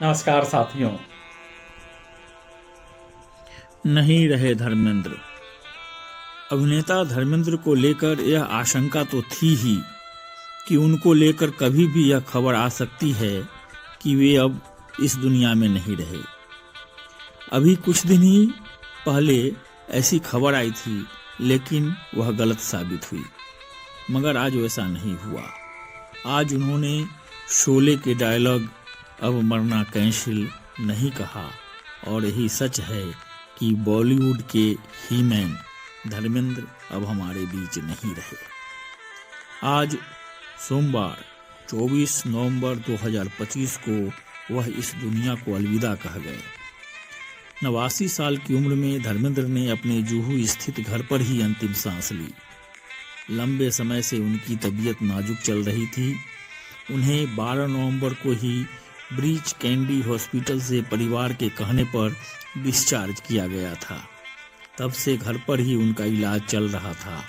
नमस्कार साथियों। नहीं रहे धर्मेंद्र। अभिनेता धर्मेंद्र को लेकर यह आशंका तो थी ही कि उनको लेकर कभी भी यह खबर आ सकती है कि वे अब इस दुनिया में नहीं रहे। अभी कुछ दिन ही पहले ऐसी खबर आई थी, लेकिन वह गलत साबित हुई। मगर आज वैसा नहीं हुआ। आज उन्होंने शोले के डायलॉग अब मरना कैंसिल नहीं कहा, और यही सच है कि बॉलीवुड के हीमैन धर्मेंद्र अब हमारे बीच नहीं रहे। आज सोमवार 24 नवंबर 2025 को वह इस दुनिया को अलविदा कह गए। 89 साल की उम्र में धर्मेंद्र ने अपने जुहू स्थित घर पर ही अंतिम सांस ली। लंबे समय से उनकी तबीयत नाजुक चल रही थी। उन्हें 12 नवंबर को ही ब्रीच कैंडी हॉस्पिटल से परिवार के कहने पर डिस्चार्ज किया गया था। तब से घर पर ही उनका इलाज चल रहा था।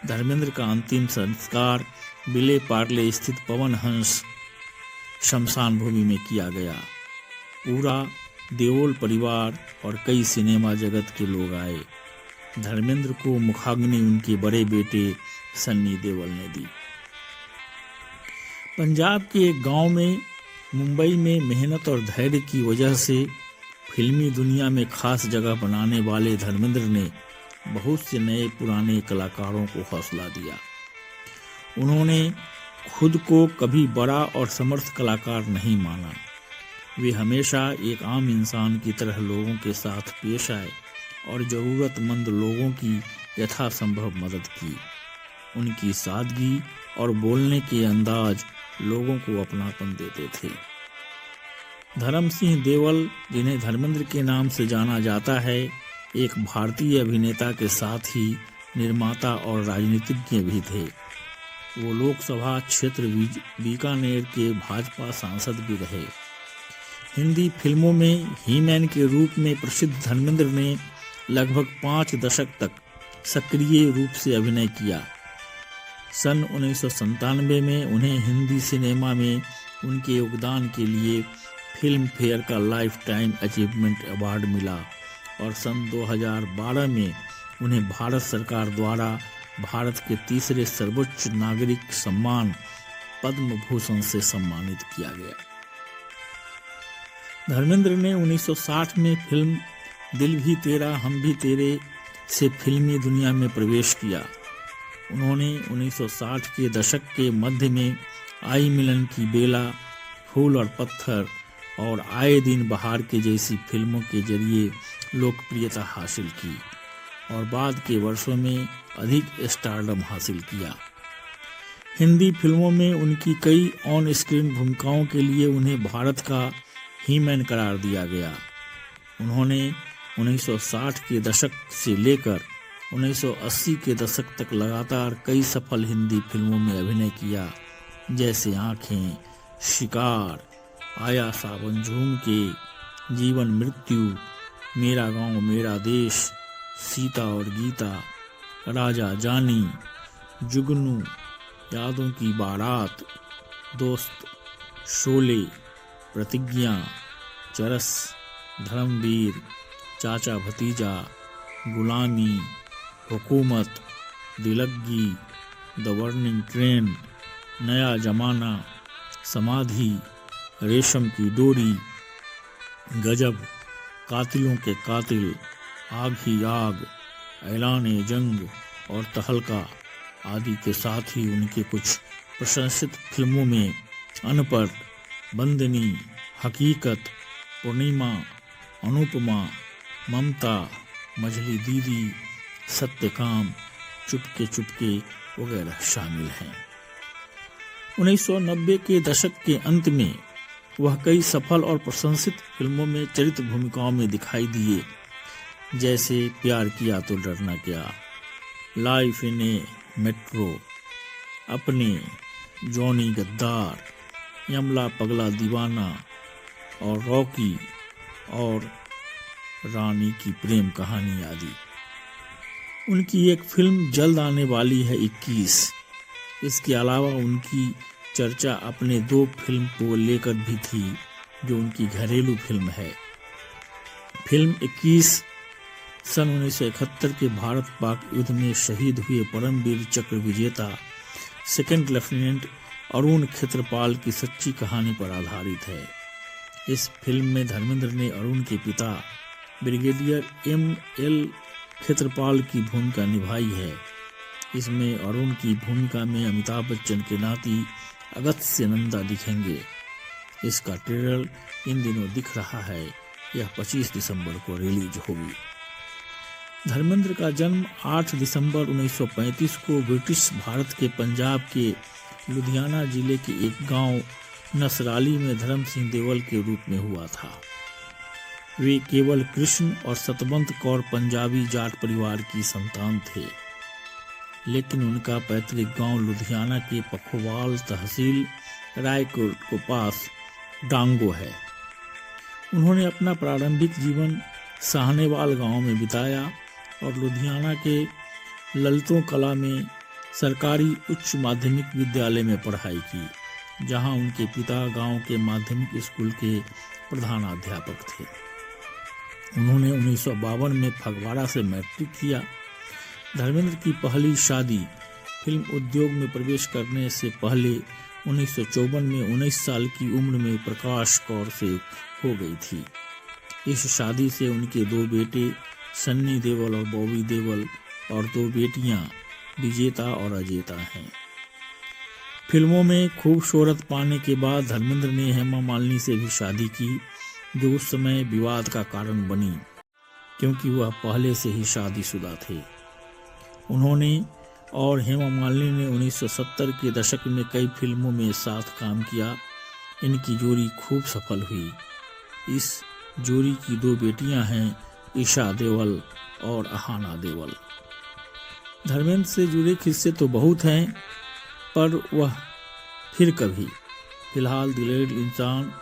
धर्मेंद्र का अंतिम संस्कार विले पार्ले स्थित पवन हंस शमशान भूमि में किया गया। पूरा देओल परिवार और कई सिनेमा जगत के लोग आए। धर्मेंद्र को मुखाग्नि उनके बड़े बेटे सन्नी देओल ने दी। पंजाब के एक गांव में मुंबई में मेहनत और धैर्य की वजह से फिल्मी दुनिया में खास जगह बनाने वाले धर्मेंद्र ने बहुत से नए पुराने कलाकारों को हौसला दिया। उन्होंने खुद को कभी बड़ा और समर्थ कलाकार नहीं माना। वे हमेशा एक आम इंसान की तरह लोगों के साथ पेश आए और ज़रूरतमंद लोगों की यथासंभव मदद की। उनकी सादगी और बोलने के अंदाज लोगों को अपनापन देते थे। धर्म सिंह देओल, जिन्हें धर्मेंद्र के नाम से जाना जाता है, एक भारतीय अभिनेता के साथ ही निर्माता और राजनीतिज्ञ भी थे। वो लोकसभा क्षेत्र बीकानेर के भाजपा सांसद भी रहे। हिंदी फिल्मों में हीमैन के रूप में प्रसिद्ध धर्मेंद्र ने लगभग 5 दशक तक सक्रिय रूप से अभिनय किया। सन 1997 में उन्हें हिंदी सिनेमा में उनके योगदान के लिए फिल्म फेयर का लाइफ टाइम अचीवमेंट अवार्ड मिला और सन 2012 में उन्हें भारत सरकार द्वारा भारत के तीसरे सर्वोच्च नागरिक सम्मान पद्म भूषण से सम्मानित किया गया। धर्मेंद्र ने 1960 में फिल्म दिल भी तेरा हम भी तेरे से फिल्मी दुनिया में प्रवेश किया। उन्होंने 1960 के दशक के मध्य में आई मिलन की बेला, फूल और पत्थर और आए दिन बहार के जैसी फिल्मों के जरिए लोकप्रियता हासिल की और बाद के वर्षों में अधिक स्टारडम हासिल किया। हिंदी फिल्मों में उनकी कई ऑन स्क्रीन भूमिकाओं के लिए उन्हें भारत का हीमैन करार दिया गया। उन्होंने 1960 के दशक से लेकर 1980 के दशक तक लगातार कई सफल हिंदी फिल्मों में अभिनय किया, जैसे आँखें, शिकार, आया सावन झूम के, जीवन मृत्यु, मेरा गांव मेरा देश, सीता और गीता, राजा जानी, जुगनू, यादों की बारात, दोस्त, शोले, प्रतिज्ञा, चरस, धर्मवीर, चाचा भतीजा, गुलामी, हुकूमत, दिलग्गी, द बर्निंग ट्रेन, नया जमाना, समाधि, रेशम की डोरी, गजब, कातिलों के कातिल, आग ही आग, ऐलाने जंग और तहलका आदि के साथ ही उनके कुछ प्रशंसित फिल्मों में अनपढ़, बंदनी, हकीकत, पूर्णिमा, अनुपमा, ममता, मझली दीदी, सत्यकाम, चुपके चुपके वगैरह शामिल हैं। 1990 के दशक के अंत में वह कई सफल और प्रशंसित फिल्मों में चरित्र भूमिकाओं में दिखाई दिए, जैसे प्यार किया तो डरना क्या, लाइफ इन ए मेट्रो, अपने, जॉनी गद्दार, यमला पगला दीवाना और रॉकी और रानी की प्रेम कहानी आदि। उनकी एक फिल्म जल्द आने वाली है 21। इसके अलावा उनकी चर्चा अपने 2 फिल्म को लेकर भी थी, जो उनकी घरेलू फिल्म है। फिल्म 21 सन 1971 के भारत पाक युद्ध में शहीद हुए परमवीर चक्र विजेता सेकंड लेफ्टिनेंट अरुण खेत्रपाल की सच्ची कहानी पर आधारित है। इस फिल्म में धर्मेंद्र ने अरुण के पिता ब्रिगेडियर M.L. खेत्रपाल की भूमिका निभाई है। इसमें अरुण की भूमिका में अमिताभ बच्चन के नाती अगस्त्य नंदा दिखेंगे। इसका ट्रेलर इन दिनों दिख रहा है। यह 25 दिसंबर को रिलीज होगी। धर्मेंद्र का जन्म 8 दिसंबर 1935 को ब्रिटिश भारत के पंजाब के लुधियाना जिले के एक गांव नसराली में धर्म सिंह देवल के रूप में हुआ था। वे केवल कृष्ण और सतवंत कौर पंजाबी जाट परिवार की संतान थे, लेकिन उनका पैतृक गांव लुधियाना के पखवाल तहसील रायकोट के पास डांगो है। उन्होंने अपना प्रारंभिक जीवन साहनेवाल गांव में बिताया और लुधियाना के ललतों कला में सरकारी उच्च माध्यमिक विद्यालय में पढ़ाई की, जहां उनके पिता गांव के माध्यमिक स्कूल के प्रधानाध्यापक थे। उन्होंने 1952 में फगवाड़ा से मैट्रिक किया। धर्मेंद्र की पहली शादी फिल्म उद्योग में प्रवेश करने से पहले 1954 में 19 साल की उम्र में प्रकाश कौर से हो गई थी। इस शादी से उनके 2 बेटे सन्नी देवल और बॉबी देवल और 2 बेटियां विजेता और अजेता हैं। फिल्मों में खूब शोहरत पाने के बाद धर्मेंद्र ने हेमा मालिनी से भी शादी की, जो उस समय विवाद का कारण बनी क्योंकि वह पहले से ही शादीशुदा थे। उन्होंने और हेमा मालिनी ने 1970 के दशक में कई फिल्मों में साथ काम किया। इनकी जोड़ी खूब सफल हुई। इस जोड़ी की 2 बेटियां हैं, ईशा देवल और अहाना देवल। धर्मेंद्र से जुड़े किस्से तो बहुत हैं, पर वह फिर कभी। फिलहाल दिलेर इंसान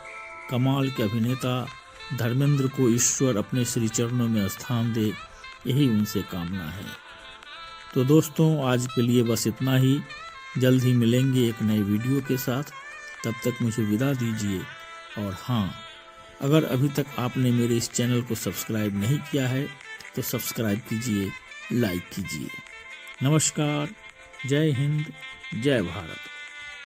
कमाल के अभिनेता धर्मेंद्र को ईश्वर अपने श्री चरणों में स्थान दे, यही उनसे कामना है। तो दोस्तों, आज के लिए बस इतना ही। जल्द ही मिलेंगे एक नए वीडियो के साथ। तब तक मुझे विदा दीजिए। और हाँ, अगर अभी तक आपने मेरे इस चैनल को सब्सक्राइब नहीं किया है तो सब्सक्राइब कीजिए, लाइक कीजिए। नमस्कार, जय हिंद, जय भारत।